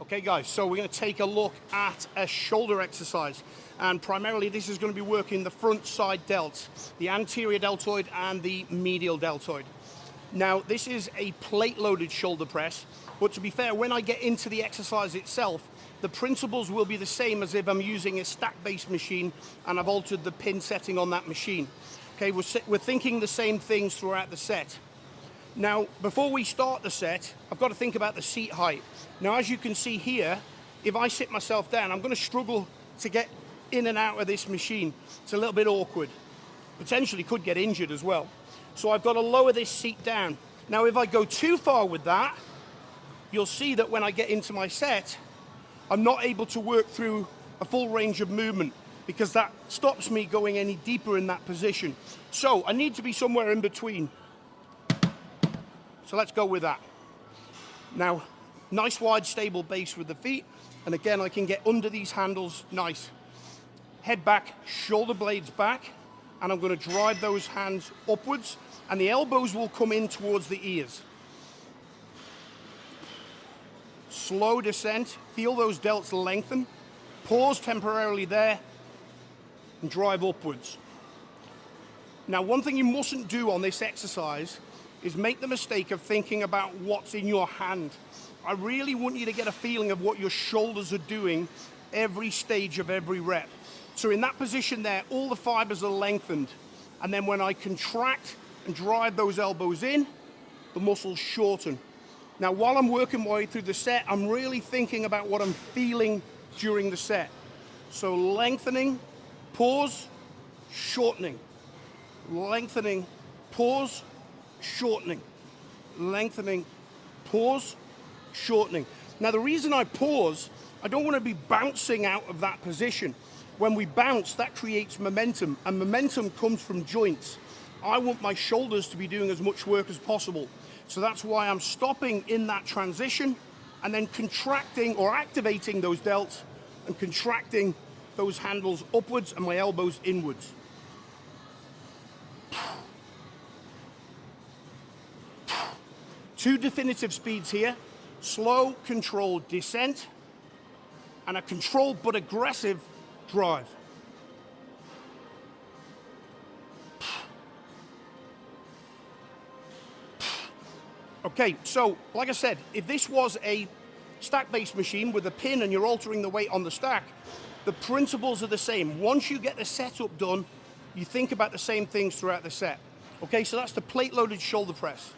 Okay guys, so we're going to take a look at a shoulder exercise, and primarily this is going to be working the front side delts, the anterior deltoid and the medial deltoid. Now this is a plate loaded shoulder press, but to be fair, when I get into the exercise itself, the principles will be the same as if I'm using a stack based machine and I've altered the pin setting on that machine. Okay, we're thinking the same things throughout the set. Now, before we start the set, I've got to think about the seat height. Now, as you can see here, if I sit myself down, I'm going to struggle to get in and out of this machine. It's a little bit awkward. Potentially could get injured as well. So I've got to lower this seat down. Now, if I go too far with that, you'll see that when I get into my set, I'm not able to work through a full range of movement because that stops me going any deeper in that position. So I need to be somewhere in between. So let's go with that. Now, nice wide stable base with the feet, and again I can get under these handles nice. Head back, shoulder blades back, and I'm going to drive those hands upwards, and the elbows will come in towards the ears. Slow descent, feel those delts lengthen, pause temporarily there, and drive upwards. Now, one thing you mustn't do on this exercise is make the mistake of thinking about what's in your hand. I really want you to get a feeling of what your shoulders are doing every stage of every rep. So in that position there, all the fibers are lengthened. And then when I contract and drive those elbows in, the muscles shorten. Now, while I'm working my way through the set, I'm really thinking about what I'm feeling during the set. So lengthening, pause, shortening. Lengthening, pause, shortening, lengthening, pause, shortening. Now the reason I pause, I don't want to be bouncing out of that position. When we bounce, that creates momentum, and momentum comes from joints. I want my shoulders to be doing as much work as possible. So that's why I'm stopping in that transition and then contracting or activating those delts and contracting those handles upwards and my elbows inwards. Two definitive speeds here, slow, controlled descent, and a controlled but aggressive drive. Okay, so like I said, if this was a stack-based machine with a pin and you're altering the weight on the stack, the principles are the same. Once you get the setup done, you think about the same things throughout the set. Okay, so that's the plate-loaded shoulder press.